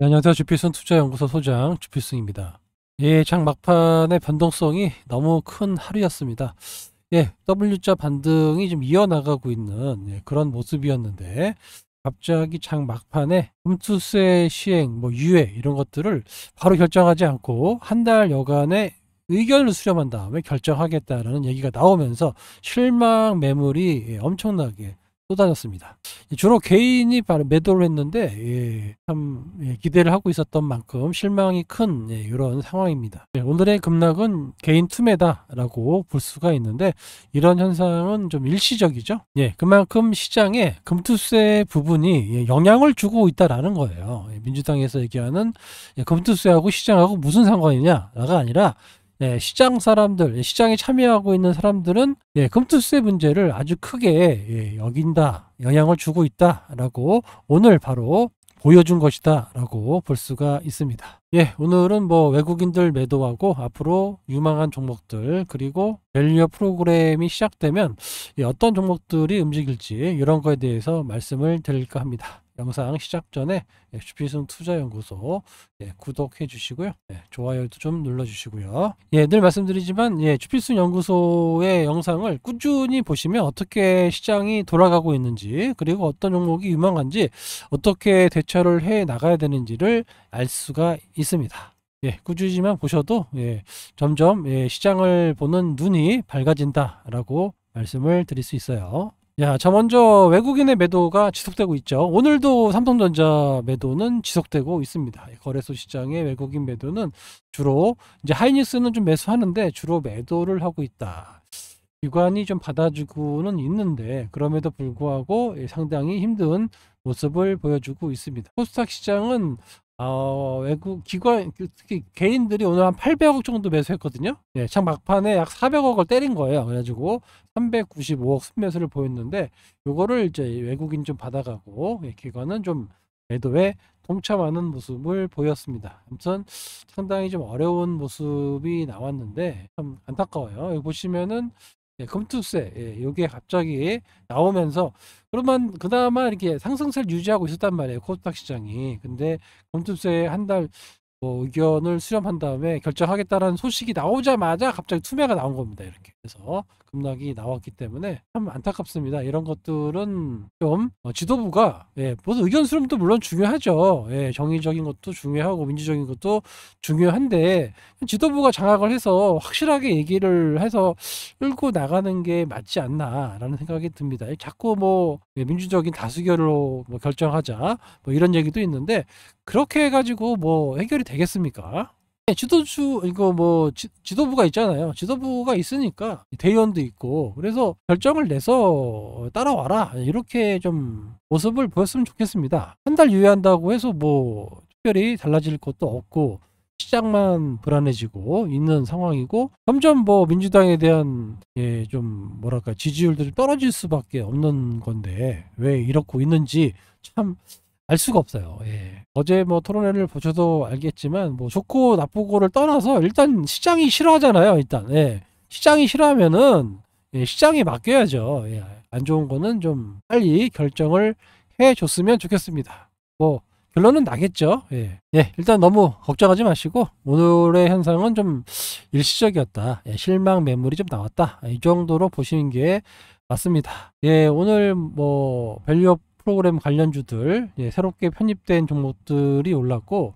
네, 안녕하세요. 주필승 투자연구소 소장 주필승입니다. 예, 장 막판의 변동성이 너무 큰 하루였습니다. 예, W자 반등이 좀 이어나가고 있는 그런 모습이었는데 갑자기 장 막판에 금투세 시행, 유예 이런 것들을 바로 결정하지 않고 한 달 여간의 의견을 수렴한 다음에 결정하겠다라는 얘기가 나오면서 실망 매물이 엄청나게 쏟아졌습니다. 주로 개인이 바로 매도를 했는데 참 기대를 하고 있었던 만큼 실망이 큰 이런 상황입니다. 오늘의 급락은 개인 투매다라고 볼 수가 있는데 이런 현상은 좀 일시적이죠. 그만큼 시장에 금투세 부분이 영향을 주고 있다라는 거예요. 민주당에서 얘기하는 금투세하고 시장하고 무슨 상관이냐가 아니라 시장 사람들, 시장에 참여하고 있는 사람들은 금투세 문제를 아주 크게 여긴다, 영향을 주고 있다라고 오늘 바로 보여준 것이다라고 볼 수가 있습니다. 오늘은 외국인들 매도하고 앞으로 유망한 종목들 그리고 밸류업 프로그램이 시작되면 어떤 종목들이 움직일지 이런 거에 대해서 말씀을 드릴까 합니다. 영상 시작 전에 주필승 투자연구소 구독해 주시고요. 좋아요도 좀 눌러 주시고요. 늘 말씀드리지만 주필승 연구소의 영상을 꾸준히 보시면 어떻게 시장이 돌아가고 있는지 그리고 어떤 종목이 유망한지 어떻게 대처를 해 나가야 되는지를 알 수가 있습니다. 꾸준히만 보셔도 점점 시장을 보는 눈이 밝아진다라고 말씀을 드릴 수 있어요. 자, 먼저 외국인의 매도가 지속되고 있죠. 오늘도 삼성전자 매도는 지속되고 있습니다. 거래소 시장의 외국인 매도는 주로 이제 하이닉스는 좀 매수하는데 주로 매도를 하고 있다. 기관이 좀 받아주고는 있는데 그럼에도 불구하고 상당히 힘든 모습을 보여주고 있습니다. 코스닥 시장은 외국 기관 특히 개인들이 오늘 한 800억 정도 매수했거든요. 장 막판에 약 400억을 때린 거예요. 그래가지고 395억 순매수를 보였는데 요거를 이제 외국인 좀 받아가고 기관은 좀 매도에 동참하는 모습을 보였습니다. 아무튼 상당히 좀 어려운 모습이 나왔는데 참 안타까워요. 여기 보시면은 금투세 요게 갑자기 나오면서 그러면 그나마 이렇게 상승세를 유지하고 있었단 말이에요. 코스닥 시장이. 근데 금투세 한 달 의견을 수렴한 다음에 결정하겠다라는 소식이 나오자마자 갑자기 투매가 나온 겁니다. 이렇게 해서 급락이 나왔기 때문에 참 안타깝습니다. 이런 것들은 좀 지도부가 모든 의견 수렴도 물론 중요하죠. 정의적인 것도 중요하고 민주적인 것도 중요한데 지도부가 장악을 해서 확실하게 얘기를 해서 끌고 나가는 게 맞지 않나라는 생각이 듭니다. 자꾸 민주적인 다수결로 결정하자 이런 얘기도 있는데 그렇게 해가지고 해결이 되겠습니까? 지도부가 있잖아요. 지도부가 있으니까 대의원도 있고 그래서 결정을 내서 따라와라 이렇게 좀 모습을 보였으면 좋겠습니다. 한 달 유예한다고 해서 특별히 달라질 것도 없고 시장만 불안해지고 있는 상황이고 점점 민주당에 대한 좀 지지율들이 떨어질 수밖에 없는 건데 왜 이렇고 있는지 참 알 수가 없어요. 어제 토론회를 보셔도 알겠지만 좋고 나쁘고를 떠나서 일단 시장이 싫어하잖아요. 일단 시장이 싫어하면은 시장에 맡겨야죠. 안 좋은 거는 좀 빨리 결정을 해 줬으면 좋겠습니다. 결론은 나겠죠. 일단 너무 걱정하지 마시고 오늘의 현상은 좀 일시적이었다. 실망 매물이 좀 나왔다. 이 정도로 보시는 게 맞습니다. 오늘 밸류업 프로그램 관련주들 새롭게 편입된 종목들이 올랐고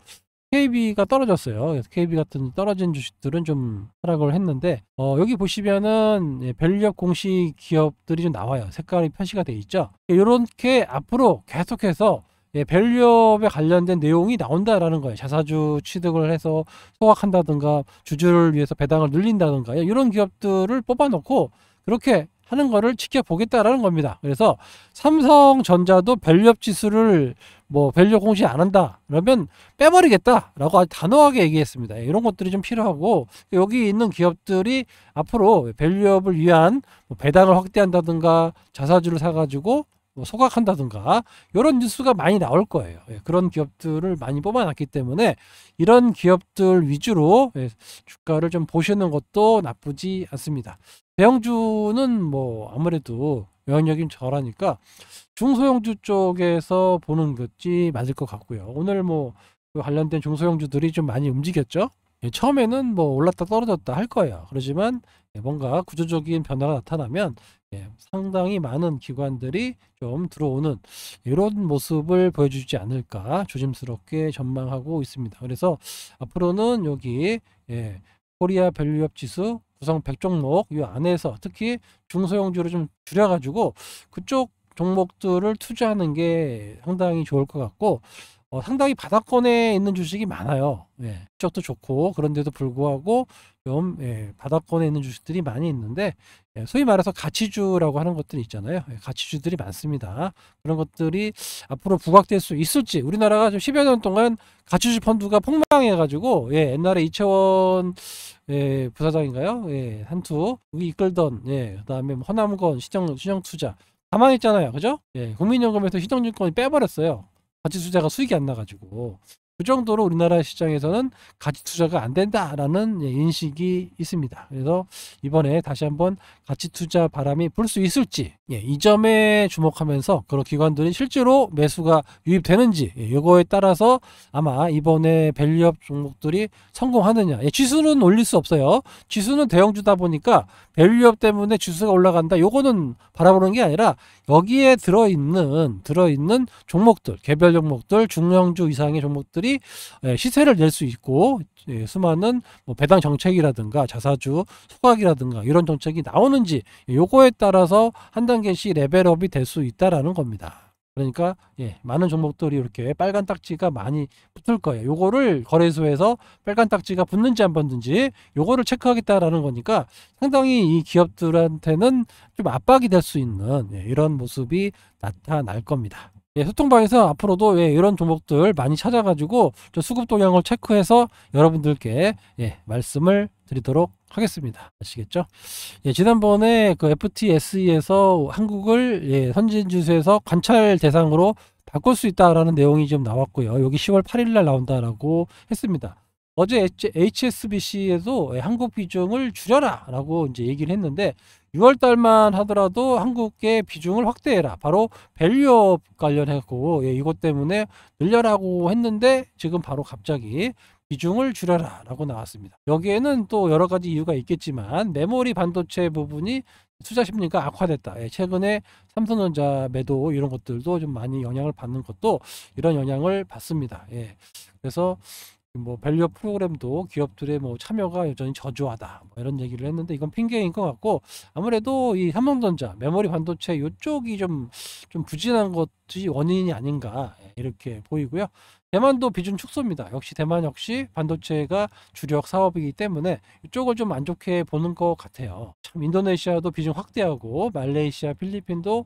KB가 떨어졌어요. 그래서 KB 같은 떨어진 주식들은 좀 하락을 했는데 여기 보시면은 밸류업 공시 기업들이 좀 나와요. 색깔이 표시가 돼 있죠. 이렇게 앞으로 계속해서 밸류업에 관련된 내용이 나온다라는 거예요. 자사주 취득을 해서 소각한다든가 주주를 위해서 배당을 늘린다든가 이런 기업들을 뽑아놓고 그렇게 하는 거를 지켜보겠다라는 겁니다. 그래서 삼성전자도 밸류업 지수를 밸류업 공시 안 한다 그러면 빼버리겠다라고 아주 단호하게 얘기했습니다. 이런 것들이 좀 필요하고 여기 있는 기업들이 앞으로 밸류업을 위한 배당을 확대한다든가 자사주를 사가지고 소각한다든가 이런 뉴스가 많이 나올 거예요. 그런 기업들을 많이 뽑아놨기 때문에 이런 기업들 위주로 주가를 좀 보시는 것도 나쁘지 않습니다. 대형주는 아무래도 영향력이 덜하니까 중소형주 쪽에서 보는 것이 맞을 것 같고요. 오늘 그 관련된 중소형주들이 좀 많이 움직였죠. 처음에는 뭐 올랐다 떨어졌다 할 거예요. 그렇지만 뭔가 구조적인 변화가 나타나면 상당히 많은 기관들이 좀 들어오는 이런 모습을 보여주지 않을까 조심스럽게 전망하고 있습니다. 그래서 앞으로는 여기 코리아 밸류업 지수 구성 100종목 이 안에서 특히 중소형주를 좀 줄여가지고 그쪽 종목들을 투자하는 게 상당히 좋을 것 같고, 상당히 바닥권에 있는 주식이 많아요. 실적도 좋고 그런데도 불구하고 좀 바닥권에 있는 주식들이 많이 있는데, 소위 말해서 가치주라고 하는 것들이 있잖아요. 가치주들이 많습니다. 그런 것들이 앞으로 부각될 수 있을지. 우리나라가 좀 10여 년 동안 가치주 펀드가 폭망해가지고 옛날에 이채원 부사장인가요? 한투 여기 이끌던 그다음에 뭐 허남건 신영투자 가만히 있잖아요. 그죠? 국민연금에서 신영증권이 빼버렸어요. 가치 투자가 수익이 안 나가지고. 그 정도로 우리나라 시장에서는 가치 투자가 안 된다라는 인식이 있습니다. 그래서 이번에 다시 한번 가치 투자 바람이 불 수 있을지, 이 점에 주목하면서 그런 기관들이 실제로 매수가 유입되는지, 이거에 따라서 아마 이번에 밸류업 종목들이 성공하느냐. 지수는 올릴 수 없어요. 지수는 대형주다 보니까 밸류업 때문에 지수가 올라간다. 요거는 바라보는 게 아니라 여기에 들어있는 종목들, 개별 종목들, 중형주 이상의 종목들이 시세를 낼 수 있고, 수많은 뭐 배당 정책이라든가 자사주 소각이라든가 이런 정책이 나오는지, 요거에 따라서 한 단계씩 레벨업이 될 수 있다라는 겁니다. 그러니까 많은 종목들이 이렇게 빨간 딱지가 많이 붙을 거예요. 요거를 거래소에서 빨간 딱지가 붙는지 안 붙는지 요거를 체크하겠다라는 거니까 상당히 이 기업들한테는 좀 압박이 될 수 있는 이런 모습이 나타날 겁니다. 소통방에서 앞으로도 이런 종목들 많이 찾아가지고 수급 동향을 체크해서 여러분들께 말씀을 드리도록 하겠습니다. 아시겠죠? 지난번에 그 FTSE에서 한국을 선진지수에서 관찰 대상으로 바꿀 수 있다라는 내용이 좀 나왔고요. 여기 10월 8일 날 나온다라고 했습니다. 어제 HSBC에도 한국 비중을 줄여라 라고 이제 얘기를 했는데, 6월 달만 하더라도 한국의 비중을 확대해라. 바로 밸류업 관련했고, 이것 때문에 늘려라고 했는데 지금 바로 갑자기 비중을 줄여라 라고 나왔습니다. 여기에는 또 여러 가지 이유가 있겠지만 메모리 반도체 부분이 투자 심리가 악화됐다. 최근에 삼성전자 매도 이런 것들도 좀 많이 영향을 받는 것도 이런 영향을 받습니다. 그래서 뭐 밸류업 프로그램도 기업들의 뭐 참여가 여전히 저조하다 뭐 이런 얘기를 했는데, 이건 핑계인 것 같고, 아무래도 이 삼성전자 메모리 반도체 이쪽이 좀 부진한 것이 원인이 아닌가 이렇게 보이고요. 대만도 비중 축소입니다. 역시 대만 역시 반도체가 주력 사업이기 때문에 이쪽을 좀 안 좋게 보는 것 같아요. 참 인도네시아도 비중 확대하고 말레이시아, 필리핀도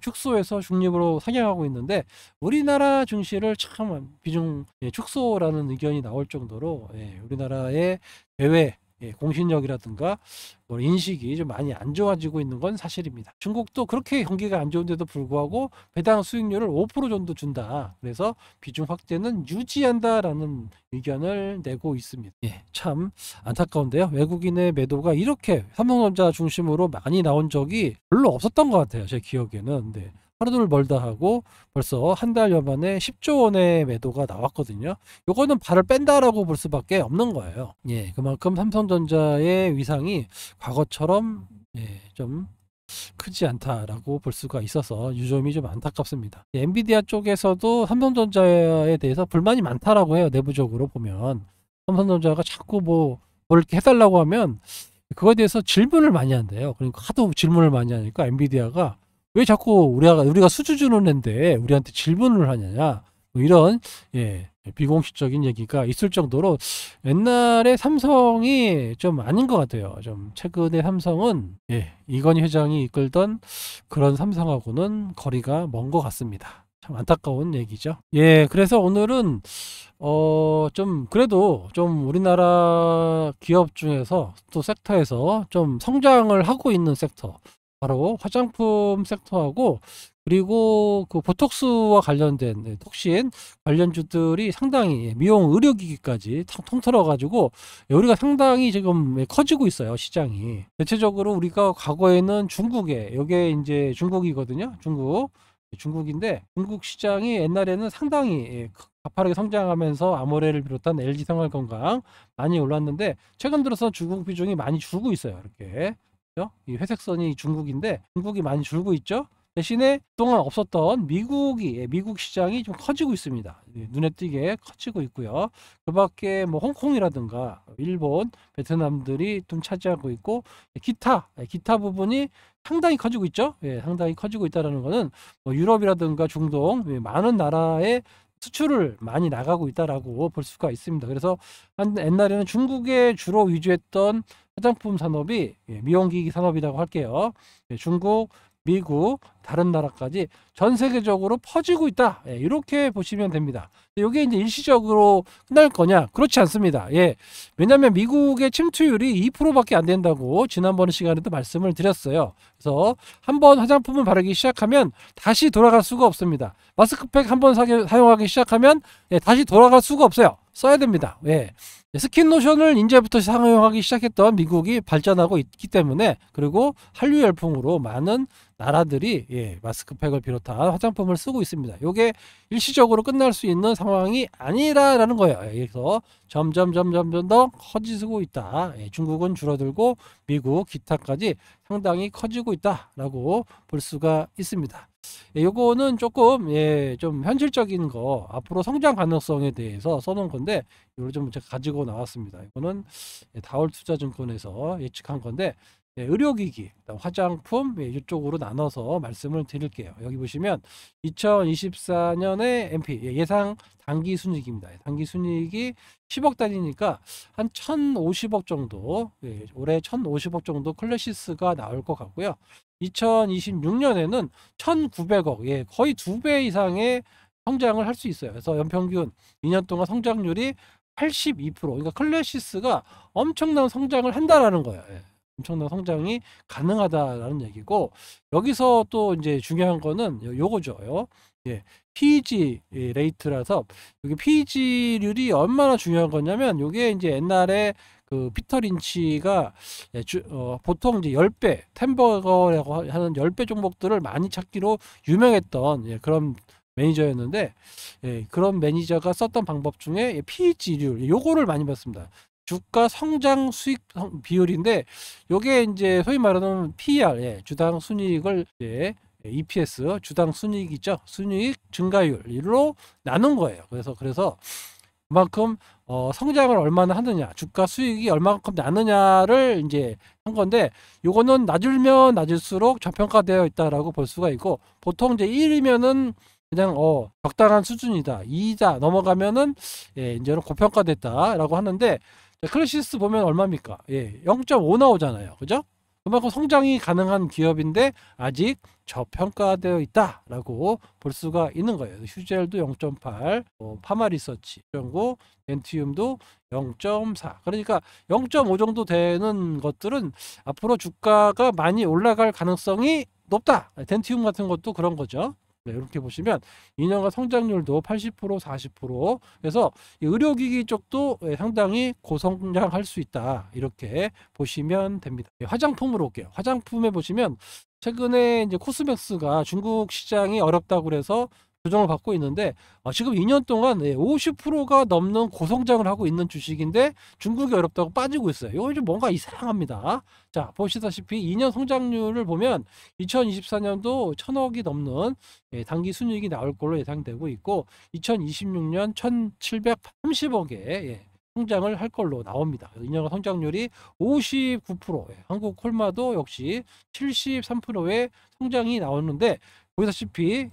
축소해서 중립으로 상향하고 있는데, 우리나라 증시를 참 비중 축소라는 의견이 나올 정도로 우리나라의 대외 공신력이라든가 뭐 인식이 좀 많이 안 좋아지고 있는 건 사실입니다. 중국도 그렇게 경기가 안 좋은데도 불구하고 배당 수익률을 5% 정도 준다. 그래서 비중 확대는 유지한다라는 의견을 내고 있습니다. 참 안타까운데요. 외국인의 매도가 이렇게 삼성전자 중심으로 많이 나온 적이 별로 없었던 것 같아요. 제 기억에는. 하루를 멀다 하고 벌써 한 달여 만에 10조 원의 매도가 나왔거든요. 요거는 발을 뺀다라고 볼 수밖에 없는 거예요. 그만큼 삼성전자의 위상이 과거처럼 좀 크지 않다라고 볼 수가 있어서 이 점이 좀 안타깝습니다. 엔비디아 쪽에서도 삼성전자에 대해서 불만이 많다라고 해요. 내부적으로 보면 삼성전자가 자꾸 뭘 이렇게 해달라고 하면 그거에 대해서 질문을 많이 한대요. 그러니까 하도 질문을 많이 하니까 엔비디아가 왜 자꾸 우리가 수주 주는 애인데 우리한테 질문을 하냐냐, 뭐 이런 비공식적인 얘기가 있을 정도로 옛날에 삼성이 좀 아닌 것 같아요. 좀 최근에 삼성은 이건희 회장이 이끌던 그런 삼성하고는 거리가 먼 것 같습니다. 참 안타까운 얘기죠. 그래서 오늘은 좀 그래도 좀 우리나라 기업 중에서 또 섹터에서 좀 성장을 하고 있는 섹터, 바로 화장품 섹터하고 그리고 그 보톡스와 관련된 톡신 관련주들이 상당히 미용 의료기기까지 통틀어 가지고 우리가 상당히 지금 커지고 있어요. 시장이 대체적으로 우리가 과거에는 중국에, 이게 이제 중국이거든요. 중국인데 중국 시장이 옛날에는 상당히 가파르게 성장하면서 아모레를 비롯한 LG생활건강 많이 올랐는데 최근 들어서 중국 비중이 많이 줄고 있어요. 이렇게. 그죠? 이 회색선이 중국인데 중국이 많이 줄고 있죠. 대신에 그동안 없었던 미국 시장이 좀 커지고 있습니다. 눈에 띄게 커지고 있고요. 그 밖에 뭐 홍콩이라든가 일본, 베트남들이 좀 차지하고 있고 기타 부분이 상당히 커지고 있죠. 예, 상당히 커지고 있다는 거는 뭐 유럽이라든가 중동 많은 나라에 수출을 많이 나가고 있다라고 볼 수가 있습니다. 그래서 옛날에는 중국에 주로 위주했던 화장품 산업이 미용기기 산업이라고 할게요. 중국, 미국, 다른 나라까지 전 세계적으로 퍼지고 있다. 이렇게 보시면 됩니다. 이게 이제 일시적으로 끝날 거냐? 그렇지 않습니다. 왜냐하면 미국의 침투율이 2%밖에 안 된다고 지난번 시간에도 말씀을 드렸어요. 그래서 한번 화장품을 바르기 시작하면 다시 돌아갈 수가 없습니다. 마스크팩 한번 사용하기 시작하면 다시 돌아갈 수가 없어요. 써야 됩니다. 스킨로션을 이제부터 사용하기 시작했던 미국이 발전하고 있기 때문에, 그리고 한류 열풍으로 많은 나라들이 마스크팩을 비롯한 화장품을 쓰고 있습니다. 이게 일시적으로 끝날 수 있는 상황이 아니라는 거예요. 그래서 점점 더 커지고 있다. 중국은 줄어들고 미국 기타까지 상당히 커지고 있다라고 볼 수가 있습니다. 요거는 조금 좀 현실적인 거, 앞으로 성장 가능성에 대해서 써놓은 건데 이걸 좀 제가 가지고 나왔습니다. 이거는 다올투자증권에서 예측한 건데 의료기기, 화장품 이쪽으로 나눠서 말씀을 드릴게요. 여기 보시면 2024년에 MP 예상 당기순이익입니다. 당기순이익이 10억 단위니까 한 1,050억 정도, 올해 1,050억 정도 클래시스가 나올 것 같고요. 2026년에는 1,900억, 거의 2배 이상의 성장을 할 수 있어요. 그래서 연평균 2년 동안 성장률이 82%, 그러니까 클래시스가 엄청난 성장을 한다라는 거예요. 엄청난 성장이 가능하다라는 얘기고, 여기서 또 이제 중요한 거는 요거죠. PEG 레이트라서, 여기 PEG률이 얼마나 중요한 거냐면, 요게 이제 옛날에 그 피터 린치가 보통 이제 10배, 템버거라고 하는 10배 종목들을 많이 찾기로 유명했던 그런 매니저였는데, 그런 매니저가 썼던 방법 중에 PEG률, 요거를 많이 봤습니다. 주가 성장 수익 비율인데, 요게 이제 소위 말하는 PER, 주당 순이익을 EPS, 주당 순이익이죠. 순이익 증가율로 나눈 거예요. 그래서 그만큼 성장을 얼마나 하느냐, 주가 수익이 얼마만큼 나느냐를 이제 한 건데, 요거는 낮으면 낮을수록 저평가되어 있다라고 볼 수가 있고, 보통 이제 1이면은 그냥 적당한 수준이다, 2다 넘어가면은 이제는 고평가됐다라고 하는데, 클래시스 보면 얼마입니까? 0.5 나오잖아요. 그죠? 그만큼 성장이 가능한 기업인데 아직 저평가되어 있다라고 볼 수가 있는 거예요. 휴젤도 0.8, 파마리서치 0.9, 덴티움도 0.4. 그러니까 0.5 정도 되는 것들은 앞으로 주가가 많이 올라갈 가능성이 높다. 덴티움 같은 것도 그런 거죠. 이렇게 보시면 2년간 성장률도 80%, 40%. 그래서 의료기기 쪽도 상당히 고성장할 수 있다, 이렇게 보시면 됩니다. 화장품으로 올게요. 화장품에 보시면 최근에 이제 코스맥스가 중국 시장이 어렵다고 그래서 조정을 받고 있는데, 지금 2년 동안 50%가 넘는 고성장을 하고 있는 주식인데 중국이 어렵다고 빠지고 있어요. 이거 좀 뭔가 이상합니다. 자, 보시다시피 2년 성장률을 보면 2024년도 1,000억이 넘는 당기 순이익이 나올 걸로 예상되고 있고, 2026년 1,730억의 성장을 할 걸로 나옵니다. 2년 성장률이 59%, 한국 콜마도 역시 73%의 성장이 나오는데, 보시다시피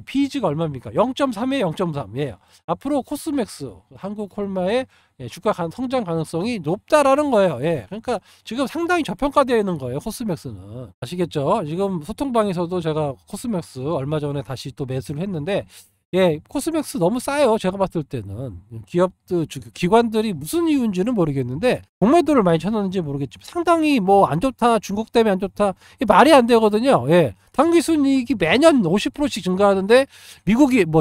PEG가 얼마입니까? 0.3에 0.3. 앞으로 코스맥스, 한국 콜마의 주가 성장 가능성이 높다라는 거예요. 그러니까 지금 상당히 저평가되어 있는 거예요, 코스맥스는. 아시겠죠? 지금 소통방에서도 제가 코스맥스 얼마 전에 다시 또 매수를 했는데, 코스맥스 너무 싸요. 제가 봤을 때는 기관들이 무슨 이유인지는 모르겠는데 공매도를 많이 쳐놓는지 모르겠지만 상당히 뭐 안 좋다, 중국 때문에 안 좋다, 말이 안 되거든요. 당기순이익이 매년 50%씩 증가하는데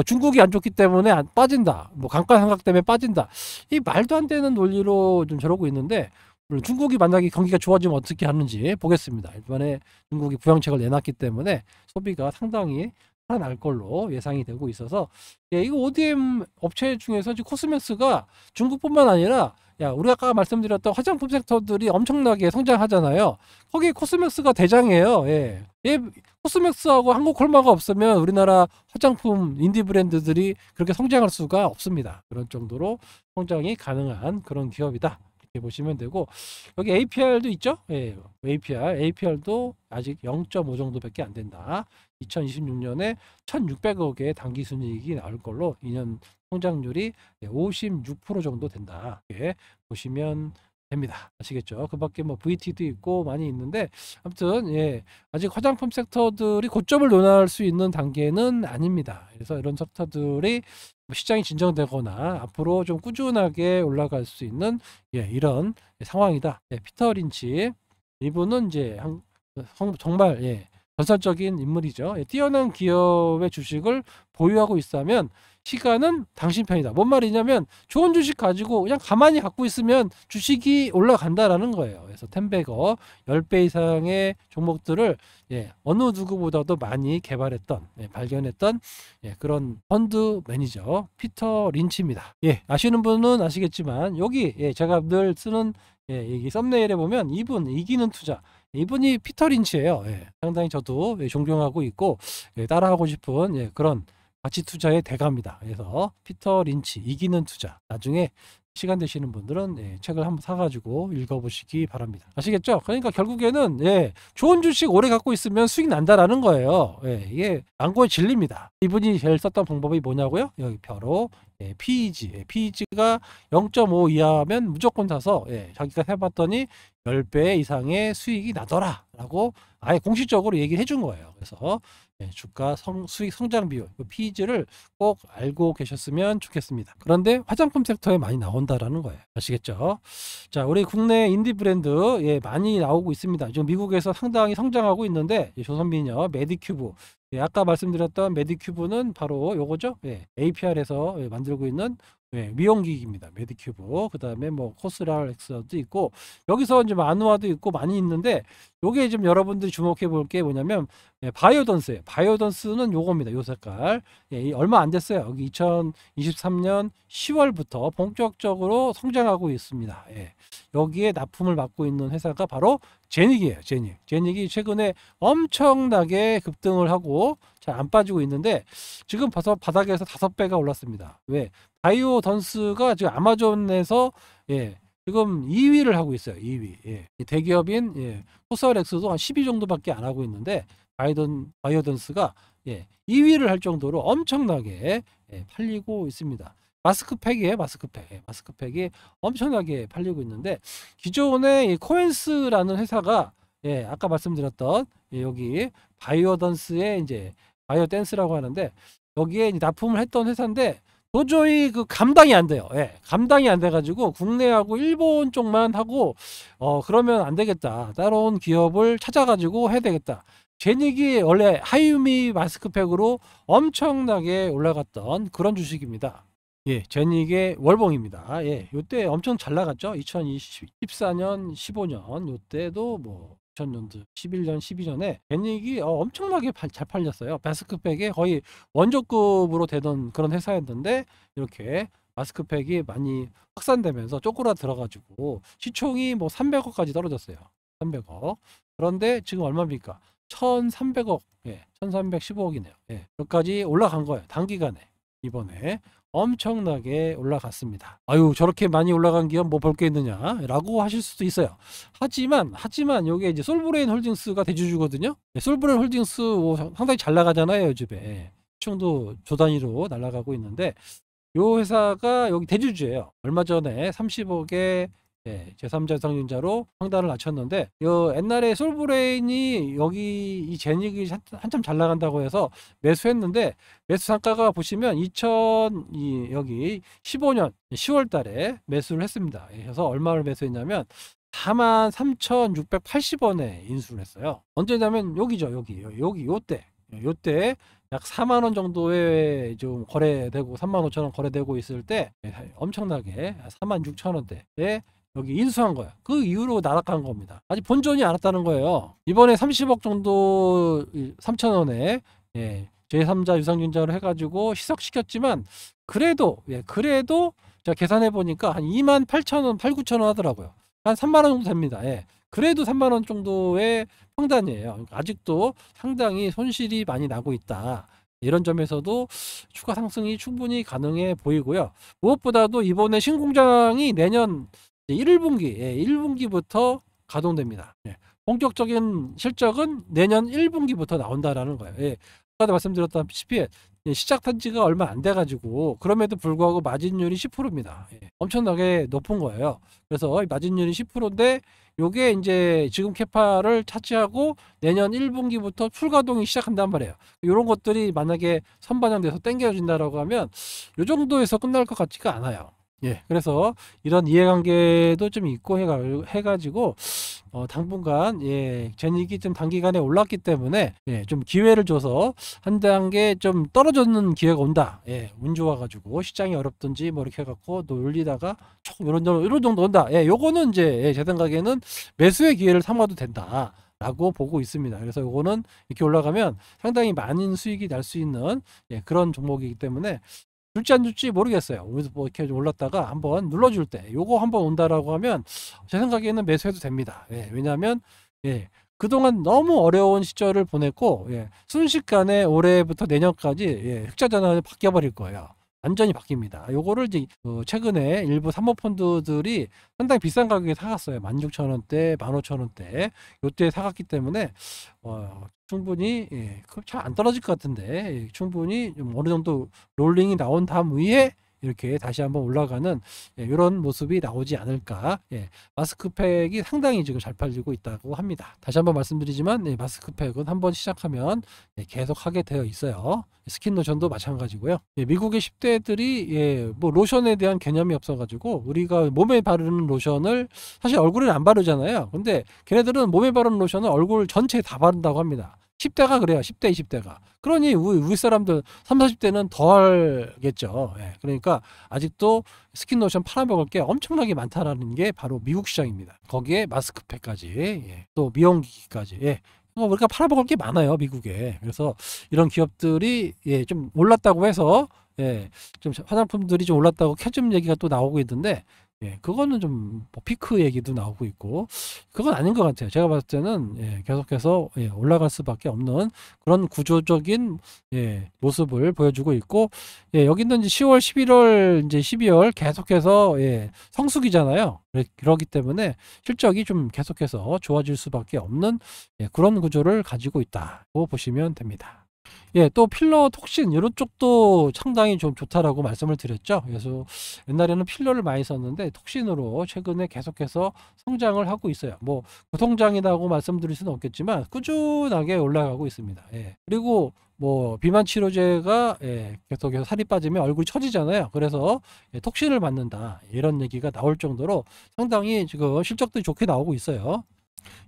중국이 안 좋기 때문에 빠진다, 뭐 감가상각 때문에 빠진다, 이 말도 안 되는 논리로 좀 저러고 있는데, 물론 중국이 만약에 경기가 좋아지면 어떻게 하는지 보겠습니다. 이번에 중국이 부양책을 내놨기 때문에 소비가 상당히 살아날 걸로 예상이 되고 있어서 예, 이거 ODM 업체 중에서 지금 코스맥스가 중국뿐만 아니라 야, 우리 아까 말씀드렸던 화장품 섹터들이 엄청나게 성장하잖아요. 거기 코스맥스가 대장이에요. 예. 예, 코스맥스하고 한국 콜마가 없으면 우리나라 화장품 인디 브랜드들이 그렇게 성장할 수가 없습니다. 그런 정도로 성장이 가능한 그런 기업이다. 이렇게 보시면 되고 여기 APR도 있죠. 예, APR도 아직 0.5 정도밖에 안 된다. 2026년에 1,600억의 당기순이익이 나올 걸로 2년 성장률이 56% 정도 된다. 이렇게 보시면 됩니다. 아시겠죠? 그 밖에 뭐 VT도 있고 많이 있는데 아무튼 예, 아직 화장품 섹터들이 고점을 논할 수 있는 단계는 아닙니다. 그래서 이런 섹터들이 시장이 진정되거나 앞으로 좀 꾸준하게 올라갈 수 있는 예, 이런 상황이다. 예, 피터 린치 이분은 이제 정말 예, 전설적인 인물이죠. 예, 뛰어난 기업의 주식을 보유하고 있다면 시간은 당신 편이다. 뭔 말이냐면 좋은 주식 가지고 그냥 가만히 갖고 있으면 주식이 올라간다라는 거예요. 그래서 텐베거 10배 이상의 종목들을 예, 어느 누구보다도 많이 개발했던 예, 발견했던 예, 그런 펀드 매니저 피터 린치입니다. 예, 아시는 분은 아시겠지만 여기 예, 제가 늘 쓰는 예, 이 썸네일에 보면 이분 이기는 투자 이분이 피터 린치예요. 예, 상당히 저도 예, 존경하고 있고 예, 따라하고 싶은 예, 그런 가치 투자의 대가입니다. 그래서 피터 린치 이기는 투자 나중에 시간 되시는 분들은 예, 책을 한번 사가지고 읽어보시기 바랍니다. 아시겠죠? 그러니까 결국에는 예, 좋은 주식 오래 갖고 있으면 수익 난다라는 거예요. 예, 이게 망고의 진리입니다. 이분이 제일 썼던 방법이 뭐냐고요? 여기 바로 예, PEG. 예, PEG가 0.5 이하면 무조건 사서 예, 자기가 해봤더니 10배 이상의 수익이 나더라 라고 아예 공식적으로 얘기를 해준 거예요. 그래서 예, 주가 수익 성장 비율 PEG를 꼭 알고 계셨으면 좋겠습니다. 그런데 화장품 섹터에 많이 나온다라는 거예요. 아시겠죠? 자, 우리 국내 인디 브랜드 예, 많이 나오고 있습니다. 지금 미국에서 상당히 성장하고 있는데 조선미녀, 메디큐브 예, 아까 말씀드렸던 메디큐브는 바로 요거죠. 예, APR에서 예, 만들고 있는 예, 미용기기입니다. 메디큐브. 그 다음에 뭐 코스랄엑스도 있고 여기서 이제 마누아도 있고 많이 있는데 요게 좀 여러분들이 주목해 볼 게 뭐냐면 예, 바이오던스예요. 바이오던스는 요겁니다. 요 색깔. 예, 얼마 안 됐어요. 여기 2023년 10월부터 본격적으로 성장하고 있습니다. 예, 여기에 납품을 맡고 있는 회사가 바로 제닉이에요. 제닉이 최근에 엄청나게 급등을 하고 잘 안 빠지고 있는데 지금 벌써 바닥에서 5배가 올랐습니다. 왜? 바이오던스가 지금 아마존에서 예, 지금 2위를 하고 있어요. 2위. 예. 대기업인 예, 코스알엑스도 한 10위 정도밖에 안 하고 있는데 바이오던스가 예, 2위를 할 정도로 엄청나게 예, 팔리고 있습니다. 마스크팩이에요. 마스크팩. 예, 마스크팩이 엄청나게 팔리고 있는데 기존의 이 코엔스라는 회사가 예, 아까 말씀드렸던 예, 여기 바이오던스의 이제 바이오댄스라고 하는데 여기에 이제 납품을 했던 회사인데 도저히 그 감당이 안 돼요. 예, 감당이 안 돼가지고 국내하고 일본 쪽만 하고 그러면 안 되겠다. 따로운 기업을 찾아가지고 해야 되겠다. 제닉이 원래 하유미 마스크팩으로 엄청나게 올라갔던 그런 주식입니다. 예, 제닉의 월봉입니다. 예, 요때 엄청 잘 나갔죠. 2014년, 15년 요때도 뭐 2000년도 11년, 12년에 제닉이 엄청나게 잘 팔렸어요. 마스크팩에 거의 원조급으로 되던 그런 회사였는데 이렇게 마스크팩이 많이 확산되면서 쪼그라들어가지고 시총이 뭐 300억까지 떨어졌어요. 300억. 그런데 지금 얼마입니까? 1300억. 예, 1315억이네요. 예, 여기까지 올라간 거예요. 단기간에. 이번에 엄청나게 올라갔습니다. 아유, 저렇게 많이 올라간 기업 뭐 볼 게 있느냐 라고 하실 수도 있어요. 하지만 요게 이제 솔브레인 홀딩스가 대주주거든요. 네, 솔브레인 홀딩스 상당히 잘 나가잖아요. 요즘에 시총도 조 단위로 날아가고 있는데 요 회사가 여기 대주주예요. 얼마 전에 30억에 예, 제3자 성인자로 상단을 낮췄는데 옛날에 솔브레인이 여기 이 제닉이 한참 잘 나간다고 해서 매수했는데 매수 단가가 보시면 여기 15년 10월 달에 매수를 했습니다. 그래서 얼마를 매수했냐면 43,680원에 인수를 했어요. 언제냐면 여기죠. 요때 약 4만 원 정도에 좀 거래되고 3만 5천 원 거래되고 있을 때 엄청나게 4만 6천 원대에 여기 인수한 거야. 그 이후로 나락한 겁니다. 아직 본전이 안 왔다는 거예요. 이번에 30억 정도 3천 원에 예, 제3자 유상증자로 해가지고 희석시켰지만 그래도 그래도 제가 계산해 보니까 한 28,000원, 8, 9,000원 하더라고요. 한 3만 원 정도 됩니다. 그래도 3만 원 정도의 평단이에요. 그러니까 아직도 상당히 손실이 많이 나고 있다. 이런 점에서도 추가 상승이 충분히 가능해 보이고요. 무엇보다도 이번에 신공장이 내년 1분기, 1분기부터 가동됩니다. 본격적인 실적은 내년 1분기부터 나온다라는 거예요. 아까도 말씀드렸다시피 시작한 지가 얼마 안 돼가지고 그럼에도 불구하고 마진율이 10%입니다. 엄청나게 높은 거예요. 그래서 마진율이 10%인데 요게 이제 지금 캐파를 차지하고 내년 1분기부터 풀가동이 시작한단 말이에요. 이런 것들이 만약에 선반영돼서 땡겨진다라고 하면 요 정도에서 끝날 것 같지가 않아요. 그래서 이런 이해관계도 좀 있고 해가지고 당분간 재익이 좀 단기간에 올랐기 때문에 좀 기회를 줘서 한 단계 좀 떨어졌는 기회가 온다. 운 좋아가지고 시장이 어렵든지 뭐 이렇게 해갖고 놀리다가 조금 이런 정도 온다. 요거는 이제 제 생각에는 매수의 기회를 삼아도 된다. 라고 보고 있습니다. 그래서 요거는 이렇게 올라가면 상당히 많은 수익이 날 수 있는 그런 종목이기 때문에 줄지 안 줄지 모르겠어요. 뭐 이렇게 올랐다가 한번 눌러줄 때 요거 한번 온다라고 하면 제 생각에는 매수해도 됩니다. 왜냐하면 그동안 너무 어려운 시절을 보냈고 순식간에 올해부터 내년까지 흑자전환이 바뀌어버릴 거예요. 완전히 바뀝니다. 요거를 이제 최근에 일부 사모펀드들이 상당히 비싼 가격에 사갔어요. 16,000원대, 15,000원대 요때 사갔기 때문에 충분히 잘 안 떨어질 것 같은데 충분히 좀 어느 정도 롤링이 나온 다음 위에 이렇게 다시 한번 올라가는 이런 모습이 나오지 않을까. 마스크팩이 상당히 지금 잘 팔리고 있다고 합니다. 다시 한번 말씀드리지만 마스크팩은 한번 시작하면 계속 하게 되어 있어요. 스킨로션도 마찬가지고요. 미국의 10대들이 뭐 로션에 대한 개념이 없어가지고 우리가 몸에 바르는 로션을 사실 얼굴에는 안 바르잖아요. 근데 걔네들은 몸에 바르는 로션을 얼굴 전체에 다 바른다고 합니다. 10대가 그래요. 10대, 20대가. 그러니 우리 사람들 30, 40대는 더 알겠죠. 그러니까 아직도 스킨로션 팔아먹을 게 엄청나게 많다라는 게 바로 미국 시장입니다. 거기에 마스크팩까지 또 미용기기까지 우리가 팔아먹을 게 많아요. 미국에. 그래서 이런 기업들이 좀 올랐다고 해서 좀 화장품들이 좀 올랐다고 캐즘 얘기가 또 나오고 있는데 그거는 좀뭐 피크 얘기도 나오고 있고 그건 아닌 것 같아요. 제가 봤을 때는 계속해서 올라갈 수밖에 없는 그런 구조적인 모습을 보여주고 있고 여기는 이제 10월, 11월, 이제 12월 계속해서 성수기잖아요. 그러기 때문에 실적이 좀 계속해서 좋아질 수밖에 없는 그런 구조를 가지고 있다고 보시면 됩니다. 또 필러 톡신 이런 쪽도 상당히 좀 좋다라고 말씀을 드렸죠. 그래서 옛날에는 필러를 많이 썼는데 톡신으로 최근에 계속해서 성장을 하고 있어요. 뭐 고성장이라고 말씀드릴 수는 없겠지만 꾸준하게 올라가고 있습니다. 그리고 뭐 비만 치료제가 계속해서 살이 빠지면 얼굴이 처지잖아요. 그래서 톡신을 맞는다 이런 얘기가 나올 정도로 상당히 지금 실적들이 좋게 나오고 있어요.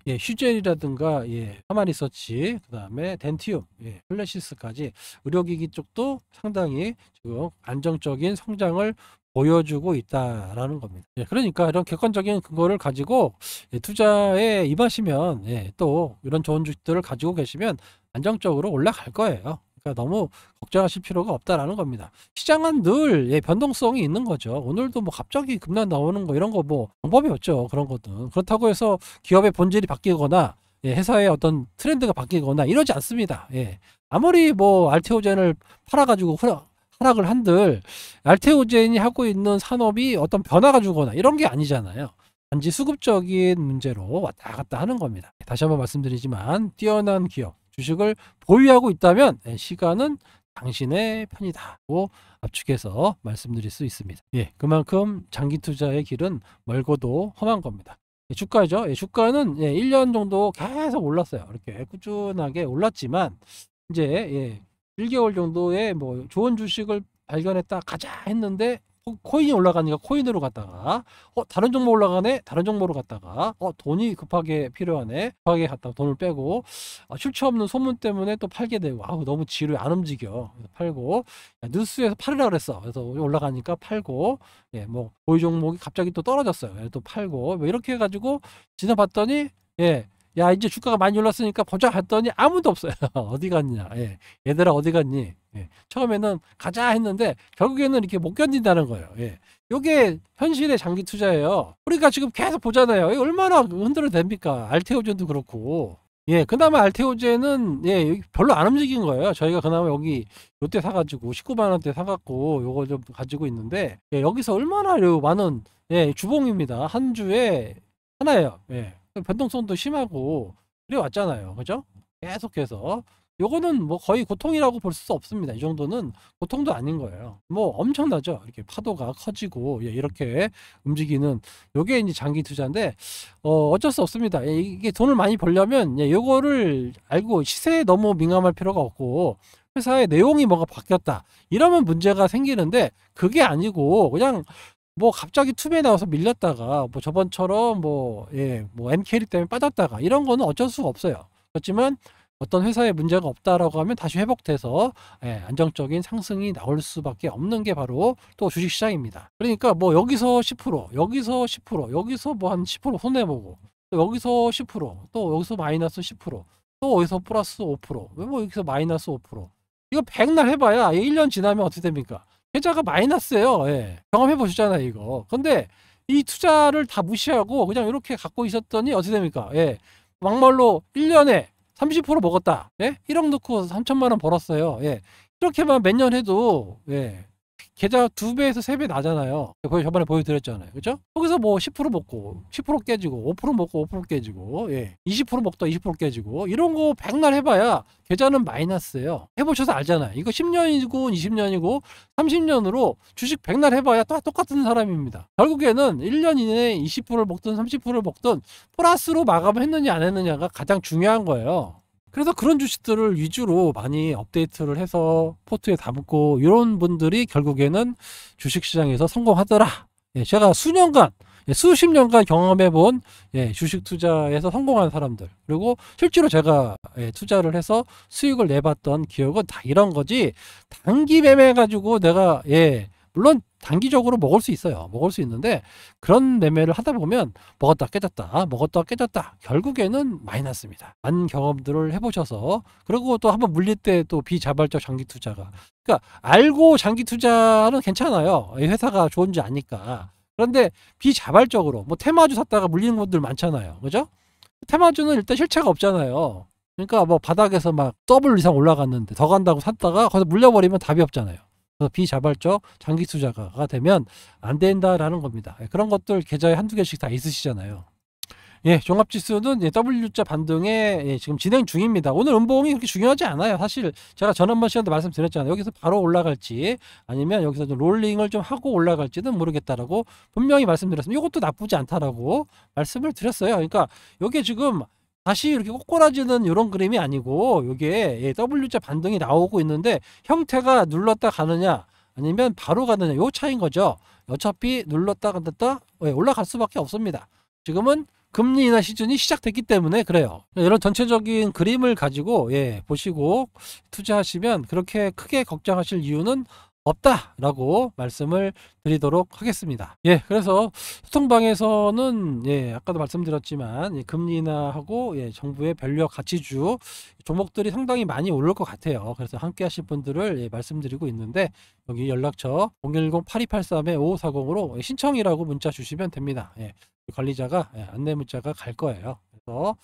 휴젤이라든가 파마리서치, 그 다음에 덴티움, 플래시스까지 의료기기 쪽도 상당히 지금 안정적인 성장을 보여주고 있다라는 겁니다. 그러니까 이런 객관적인 근거를 가지고 투자에 임하시면 또 이런 좋은 주식들을 가지고 계시면 안정적으로 올라갈 거예요. 그러니까 너무 걱정하실 필요가 없다라는 겁니다. 시장은 늘 변동성이 있는 거죠. 오늘도 뭐 갑자기 급락 나오는 거 이런 거 뭐 방법이 없죠. 그런 것도 그렇다고 해서 기업의 본질이 바뀌거나 회사의 어떤 트렌드가 바뀌거나 이러지 않습니다. 아무리 뭐 알테오젠을 팔아가지고 하락을 한들 알테오젠이 하고 있는 산업이 어떤 변화가 주거나 이런 게 아니잖아요. 단지 수급적인 문제로 왔다 갔다 하는 겁니다. 다시 한번 말씀드리지만 뛰어난 기업 주식을 보유하고 있다면 시간은 당신의 편이다고 압축해서 말씀드릴 수 있습니다. 그만큼 장기 투자의 길은 멀고도 험한 겁니다. 주가죠. 주가는 1년 정도 계속 올랐어요. 이렇게 꾸준하게 올랐지만 이제 1개월 정도의 뭐 좋은 주식을 발견했다 가자 했는데 코인이 올라가니까 코인으로 갔다가 다른 종목 올라가네 다른 종목으로 갔다가 돈이 급하게 필요하네 급하게 갔다가 돈을 빼고 출처 없는 소문 때문에 또 팔게 되고 너무 지루해 안 움직여 그래서 팔고 뉴스에서 팔으라 그랬어 그래서 올라가니까 팔고 뭐 보유 종목이 갑자기 또 떨어졌어요 또 팔고 뭐 이렇게 해가지고 지나봤더니 야 이제 주가가 많이 올랐으니까 보자 했더니 아무도 없어요. 어디 갔냐. 예. 얘들아 어디 갔니. 예. 처음에는 가자 했는데 결국에는 이렇게 못 견딘다는 거예요. 예. 요게 현실의 장기 투자예요. 우리가 지금 계속 보잖아요. 이거 얼마나 흔들어 됩니까. 알테오젠도 그렇고. 예, 그나마 알테오젠은 예, 별로 안 움직인 거예요. 저희가 그나마 여기 요때 사가지고 19만 원대 사갖고 요거 좀 가지고 있는데 예, 여기서 얼마나 많은 예, 주봉입니다. 한 주에 하나예요. 예, 변동성도 심하고 그래 왔잖아요. 그죠? 계속해서 요거는 뭐 거의 고통이라고 볼 수 없습니다. 이 정도는 고통도 아닌 거예요. 뭐 엄청나죠. 이렇게 파도가 커지고 예, 이렇게 움직이는 요게 이제 장기 투자인데 어쩔 수 없습니다. 예, 이게 돈을 많이 벌려면 예, 요거를 알고 시세에 너무 민감할 필요가 없고 회사의 내용이 뭐가 바뀌었다 이러면 문제가 생기는데 그게 아니고 그냥 뭐 갑자기 투매에 나와서 밀렸다가 뭐 저번처럼 뭐 예, 뭐 엔캐리 때문에 빠졌다가 이런 거는 어쩔 수가 없어요. 그렇지만 어떤 회사에 문제가 없다라고 하면 다시 회복돼서 예, 안정적인 상승이 나올 수밖에 없는 게 바로 또 주식시장입니다. 그러니까 뭐 여기서 10%, 여기서 10%, 여기서 뭐 한 10% 손해보고 또 여기서 10%, 또 여기서 마이너스 10%, 또 여기서 플러스 5%, 뭐 여기서 마이너스 5%. 이거 100날 해봐야 1년 지나면 어떻게 됩니까? 계좌가 마이너스예요. 예. 경험해 보셨잖아요, 이거. 근데 이 투자를 다 무시하고 그냥 이렇게 갖고 있었더니 어떻게 됩니까? 예. 막말로 1년에 30% 먹었다. 예? 1억 넣고 3천만 원 벌었어요. 예. 이렇게만 몇 년 해도 예. 계좌 2배에서 3배 나잖아요. 저번에 보여드렸잖아요. 그죠? 거기서 뭐 10% 먹고 10% 깨지고 5% 먹고 5% 깨지고 예. 20% 먹다 20% 깨지고 이런 거 100날 해봐야 계좌는 마이너스예요. 해보셔서 알잖아요. 이거 10년이고 20년이고 30년으로 주식 100날 해봐야 다 똑같은 사람입니다. 결국에는 1년 이내에 20%를 먹든 30%를 먹든 플러스로 마감을 했느냐 안 했느냐가 가장 중요한 거예요. 그래서 그런 주식들을 위주로 많이 업데이트를 해서 포트에 담고 이런 분들이 결국에는 주식시장에서 성공하더라. 예, 제가 수년간 수십 년간 경험해본 예, 주식 투자에서 성공한 사람들 그리고 실제로 제가 예, 투자를 해서 수익을 내봤던 기억은 다 이런 거지. 단기 매매 가지고 내가 예, 물론 단기적으로 먹을 수 있어요. 먹을 수 있는데 그런 매매를 하다 보면 먹었다 깨졌다 먹었다 깨졌다 결국에는 마이너스입니다. 많은 경험들을 해보셔서 그리고 또 한번 물릴 때 또 비자발적 장기 투자가 그러니까 알고 장기 투자는 괜찮아요. 이 회사가 좋은지 아니까. 그런데 비자발적으로 뭐 테마주 샀다가 물리는 분들 많잖아요. 그죠? 테마주는 일단 실체가 없잖아요. 그러니까 뭐 바닥에서 막 더블 이상 올라갔는데 더 간다고 샀다가 거기서 물려버리면 답이 없잖아요. 그래서 비자발적 장기 투자가 되면 안 된다라는 겁니다. 그런 것들 계좌에 한두 개씩 다 있으시잖아요. 예, 종합지수는 W자 반등에 예, 지금 진행 중입니다. 오늘 음봉이 그렇게 중요하지 않아요. 사실 제가 전한번 시간도 말씀드렸잖아요. 여기서 바로 올라갈지 아니면 여기서 좀 롤링을 좀 하고 올라갈지는 모르겠다라고 분명히 말씀드렸습니다. 이것도 나쁘지 않다라고 말씀을 드렸어요. 그러니까 이게 지금 다시 이렇게 꼬꾸라지는 이런 그림이 아니고 이게 예, W자 반등이 나오고 있는데 형태가 눌렀다 가느냐 아니면 바로 가느냐 요 차이인 거죠. 어차피 눌렀다 갔다 예, 올라갈 수밖에 없습니다. 지금은 금리 인하 시즌이 시작됐기 때문에 그래요. 이런 전체적인 그림을 가지고 예, 보시고 투자하시면 그렇게 크게 걱정하실 이유는 없다라고 말씀을 드리도록 하겠습니다. 예, 그래서 소통방에서는 예, 아까도 말씀드렸지만 예, 금리 인하하고 예, 정부의 밸류업 가치주 종목들이 상당히 많이 오를 것 같아요. 그래서 함께 하실 분들을 예, 말씀드리고 있는데 여기 연락처 010-8283-5540으로 신청이라고 문자 주시면 됩니다. 예, 관리자가 예, 안내 문자가 갈 거예요. 그래서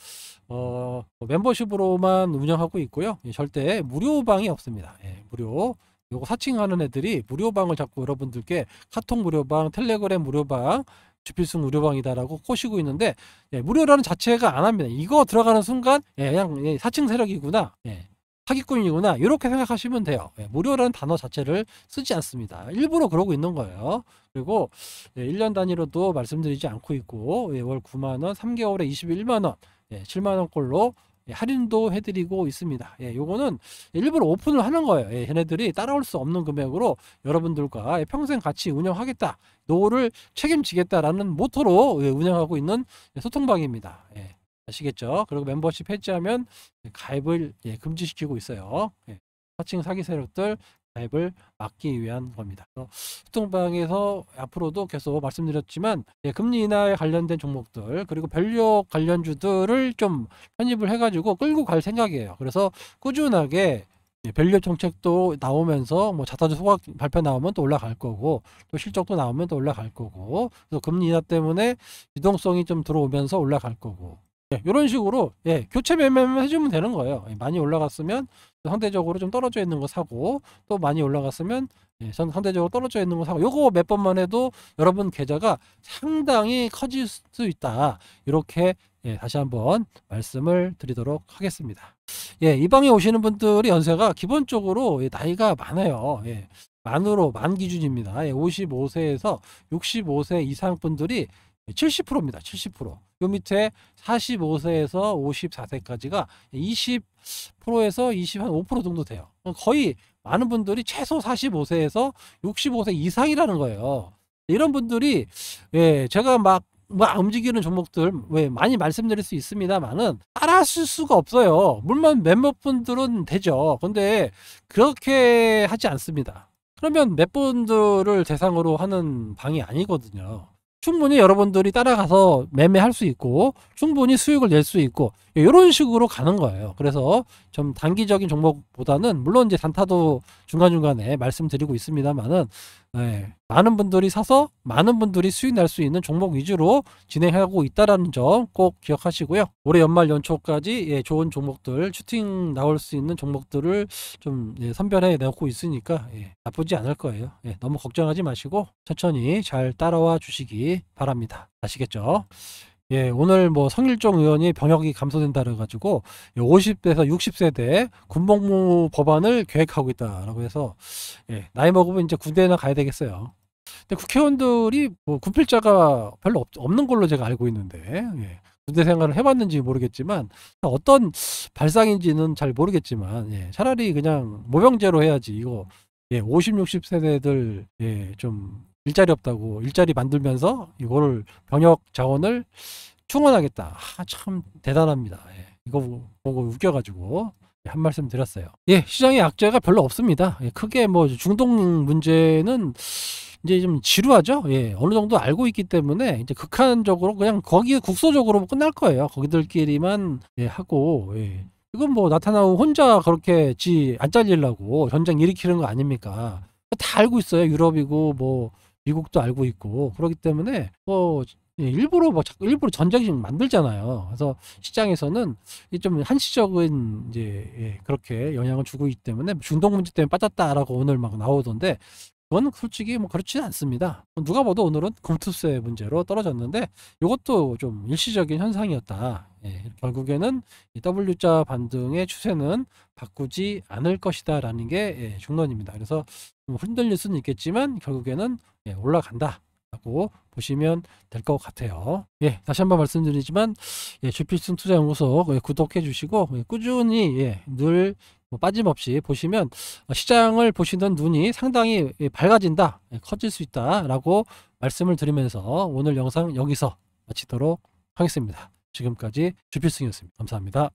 멤버십으로만 운영하고 있고요. 예, 절대 무료방이 없습니다. 예, 무료 요거 사칭하는 애들이 무료방을 자꾸 여러분들께 카톡 무료방, 텔레그램 무료방, 주필승 무료방이다라고 꼬시고 있는데 예, 무료라는 자체가 안 합니다. 이거 들어가는 순간 예, 그냥 예, 사칭 세력이구나, 예, 사기꾼이구나 이렇게 생각하시면 돼요. 예, 무료라는 단어 자체를 쓰지 않습니다. 일부러 그러고 있는 거예요. 그리고 예, 1년 단위로도 말씀드리지 않고 있고 예, 월 9만원, 3개월에 21만원, 예, 7만원꼴로 예, 할인도 해드리고 있습니다. 예, 요거는 일부러 오픈을 하는 거예요. 예, 얘네들이 따라올 수 없는 금액으로 여러분들과 예, 평생 같이 운영하겠다, 노후를 책임지겠다라는 모토로 예, 운영하고 있는 예, 소통방입니다. 예, 아시겠죠? 그리고 멤버십 해지하면 예, 가입을 예, 금지시키고 있어요. 예, 사칭 사기 세력들 가입을 막기 위한 겁니다. 소통방에서 앞으로도 계속 말씀드렸지만 금리 인하에 관련된 종목들 그리고 변력 관련주들을 좀 편입을 해가지고 끌고 갈 생각이에요. 그래서 꾸준하게 변력 정책도 나오면서 뭐 자사주 소각 발표 나오면 또 올라갈 거고 또 실적도 나오면 또 올라갈 거고 그래서 금리 인하 때문에 유동성이 좀 들어오면서 올라갈 거고 이런 식으로 교체 매매만 해주면 되는 거예요. 많이 올라갔으면 상대적으로 좀 떨어져 있는 거 사고 또 많이 올라갔으면 상대적으로 떨어져 있는 거 사고 요거 몇 번만 해도 여러분 계좌가 상당히 커질 수 있다. 이렇게 다시 한번 말씀을 드리도록 하겠습니다. 이 방에 오시는 분들이 연세가 기본적으로 나이가 많아요. 만 기준입니다. 55세에서 65세 이상 분들이 70%입니다. 70%. 요 밑에 45세에서 54세까지가 20%에서 25% 정도 돼요. 거의 많은 분들이 최소 45세에서 65세 이상이라는 거예요. 이런 분들이 제가 막 움직이는 종목들 많이 말씀드릴 수 있습니다만은 따라 하실 수가 없어요. 물론 몇몇 분들은 되죠. 근데 그렇게 하지 않습니다. 그러면 몇 분들을 대상으로 하는 방이 아니거든요. 충분히 여러분들이 따라가서 매매할 수 있고 충분히 수익을 낼 수 있고 이런 식으로 가는 거예요. 그래서 좀 단기적인 종목보다는 물론 이제 단타도 중간중간에 말씀드리고 있습니다만은 많은 분들이 사서 많은 분들이 수익 날 수 있는 종목 위주로 진행하고 있다는 점 꼭 기억하시고요. 올해 연말 연초까지 좋은 종목들 슈팅 나올 수 있는 종목들을 좀 선별해 내고 있으니까 나쁘지 않을 거예요. 너무 걱정하지 마시고 천천히 잘 따라와 주시기 바랍니다. 아시겠죠? 오늘 뭐 성일종 의원이 병역이 감소된다 그래가지고 50대에서 60세대 군복무 법안을 계획하고 있다라고 해서 나이 먹으면 이제 군대나 가야 되겠어요. 근데 국회의원들이 뭐 군필자가 별로 없는 걸로 제가 알고 있는데 군대 생활을 해봤는지 모르겠지만 어떤 발상인지는 잘 모르겠지만 차라리 그냥 모병제로 해야지 이거 50, 60세대들 좀 일자리 없다고 일자리 만들면서 이거를 병역 자원을 충원하겠다. 참 대단합니다. 이거 보고 웃겨가지고 한 말씀 드렸어요. 시장에 악재가 별로 없습니다. 크게 뭐 중동 문제는 이제 좀 지루하죠. 어느 정도 알고 있기 때문에 이제 극한적으로 그냥 거기 국소적으로 끝날 거예요. 거기들끼리만 하고 이건 뭐 나타나고 혼자 그렇게 안 잘리려고 전쟁 일으키는 거 아닙니까? 다 알고 있어요. 유럽이고 뭐 미국도 알고 있고 그렇기 때문에 뭐 일부러 전쟁식 만들잖아요. 그래서 시장에서는 좀 한시적인 이제 그렇게 영향을 주고 있기 때문에 중동 문제 때문에 빠졌다라고 오늘 막 나오던데 그건 솔직히 뭐 그렇지 않습니다. 누가 봐도 오늘은 금투세 문제로 떨어졌는데 이것도 좀 일시적인 현상이었다. 결국에는 이 W자 반등의 추세는 바꾸지 않을 것이다 라는 게 중론입니다. 그래서 좀 흔들릴 수는 있겠지만 결국에는 올라간다 라고 보시면 될 것 같아요. 다시 한번 말씀드리지만 주필승 투자연구소 구독해 주시고 꾸준히 늘 빠짐없이 보시면 시장을 보시는 눈이 상당히 밝아진다, 커질 수 있다 라고 말씀을 드리면서 오늘 영상 여기서 마치도록 하겠습니다. 지금까지 주필승이었습니다. 감사합니다.